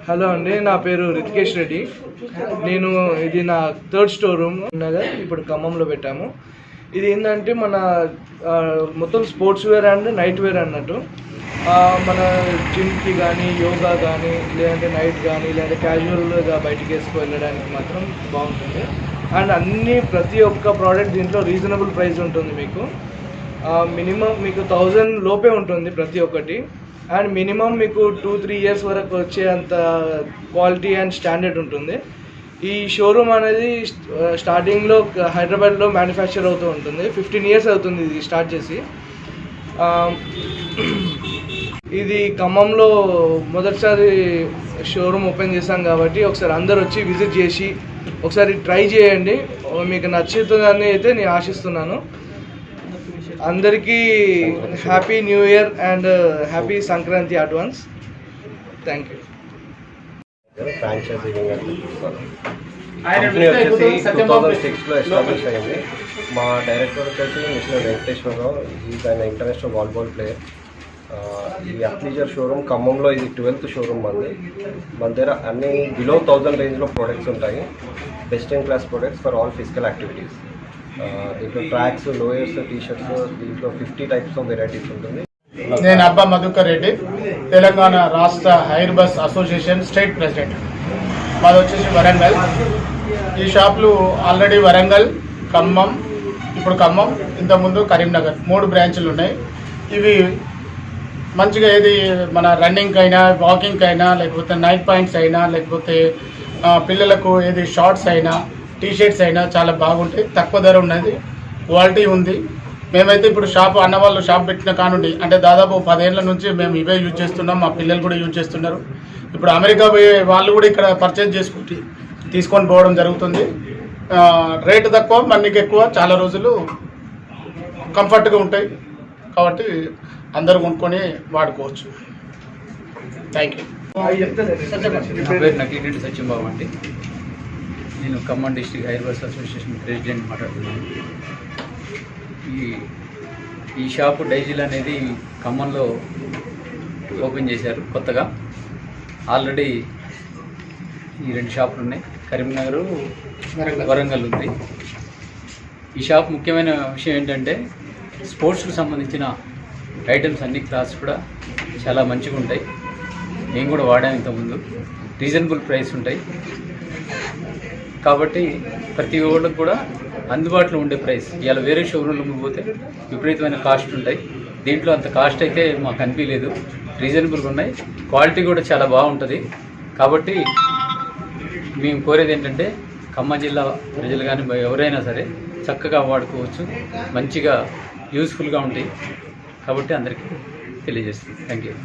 Hello అండి, నా పేరు రితికేష్ రెడ్డి. నేను ఇది నా థర్డ్ స్టోర్ రూమ్ ఉన్నదా ఇప్పుడు ఖమ్మంలో పెట్టాము. ఇది ఏంటంటే మన మొత్తం sportswear and nightwear అన్నట్టు. మన జిమ్కి కానీ, యోగా కానీ, లేదంటే నైట్ కానీ, లేదంటే క్యాజువల్గా బయటికి వెళ్ళడానికి మాత్రం బాగుంటుంది. అండ్ ప్రతి ఒక్క ప్రోడక్ట్ దీంట్లో రీజనబుల్ ప్రైస్ ఉంటుంది. మీకు మినిమం మీకు 1000 లోపే ఉంటుంది ప్రతి ఒక్కటి. అండ్ మినిమం మీకు 2-3 ఇయర్స్ వరకు వచ్చే అంత క్వాలిటీ అండ్ స్టాండర్డ్ ఉంటుంది. ఈ షోరూమ్ అనేది స్టార్టింగ్లో హైదరాబాద్లో మ్యానుఫ్యాక్చర్ అవుతూ ఉంటుంది. 15 ఇయర్స్ అవుతుంది ఇది స్టార్ట్ చేసి. ఇది ఖమ్మంలో మొదటిసారి షోరూమ్ ఓపెన్ చేశాం కాబట్టి ఒకసారి అందరు వచ్చి విజిట్ చేసి ఒకసారి ట్రై చేయండి. మీకు నచ్చుతుందని అయితే నేను ఆశిస్తున్నాను. అందరికీ happy new year and happy Sankranti advance. Thank you. Franchisee company వచ్చేసి 2006లో ఎస్టాబ్లిష్ అయింది. మా డైరెక్టర్ వచ్చేసి మిస్టర్ వెంకటేశ్వరరావు. ఈజ్ ఆయన ఇంటర్నేషనల్ వాలీబాల్ ప్లేయర్. ఈ అథ్లీజర్ షోరూమ్ ఖమ్మంలో ఇది 12th షోరూమ్ మంది. మన దగ్గర అన్ని బిలో 1000 రేంజ్లో ప్రొడక్ట్స్ ఉంటాయి. Best in class products for all physical activities. దీంట్లో ట్రాక్స్, లోయర్స్, టీషర్ట్స్, దీంట్లో 50 టైప్స్ ఆఫ్ వెరైటీస్ ఉంటుంది. నేను అబ్బా మధుకర్ రెడ్డి, తెలంగాణ రాష్ట్ర hire bus association state president. మాది వచ్చేసి వరంగల్. ఈ షాపులు ఆల్రెడీ వరంగల్, ఖమ్మం, ఇప్పుడు ఖమ్మం, ఇంతకుముందు కరీంనగర్ 3 బ్రాంచులు ఉన్నాయి. ఇవి మంచిగా ఏది మన రన్నింగ్ అయినా, వాకింగ్ అయినా, లేకపోతే నైట్ పాయింట్స్ అయినా, లేకపోతే పిల్లలకు ఏది షార్ట్స్ అయినా, టీషర్ట్స్ అయినా చాలా బాగుంటాయి. తక్కువ ధర ఉన్నది, క్వాలిటీ ఉంది. మేమైతే ఇప్పుడు అన్నవాళ్ళు షాప్ పెట్టిన కానుండి అంటే దాదాపు 10 ఏళ్ళ నుంచి మేము ఇవే యూజ్ చేస్తున్నాం. మా పిల్లలు కూడా యూజ్ చేస్తున్నారు. ఇప్పుడు అమెరికా పోయే వాళ్ళు కూడా ఇక్కడ పర్చేజ్ తీసుకొని పోవడం జరుగుతుంది. రేటు తక్కువ, మనకి ఎక్కువ, చాలా రోజులు కంఫర్ట్గా ఉంటాయి. కాబట్టి అందరూ కొనుక్కొని వాడుకోవచ్చు. Thank you. నకిరెడ్డి సత్యంబాబు అండి. నేను Khammam district hire bus association president మాట్లాడుతున్నాను. ఈ షాపు డైజిల్ అనేది ఖమ్మంలో ఓపెన్ చేశారు కొత్తగా. ఆల్రెడీ ఈ 2 షాపులు ఉన్నాయి. కరీంనగర్, వరంగల్ ఉంది. ఈ షాప్ ముఖ్యమైన విషయం ఏంటంటే స్పోర్ట్స్కి సంబంధించిన ఐటమ్స్ అన్ని క్లాస్ కూడా చాలా మంచిగా ఉంటాయి. నేను కూడా వాడాను ఇంతకుముందు. రీజనబుల్ ప్రైస్ ఉంటాయి కాబట్టి ప్రతి ఒక్కరికి కూడా అందుబాటులో ఉండే ప్రైస్. ఇవాళ వేరే షోరూమ్లకు పోతే విపరీతమైన కాస్ట్ ఉంటాయి. దీంట్లో అంత కాస్ట్ అయితే మాకు అనిపించలేదు. రీజనబుల్గా ఉన్నాయి, క్వాలిటీ కూడా చాలా బాగుంటుంది. కాబట్టి మేము కోరేది ఏంటంటే ఖమ్మం జిల్లా ప్రజలు కానీ ఎవరైనా సరే చక్కగా వాడుకోవచ్చు, మంచిగా యూస్ఫుల్గా ఉంటాయి. కాబట్టి అందరికీ తెలియజేస్తుంది. Thank you.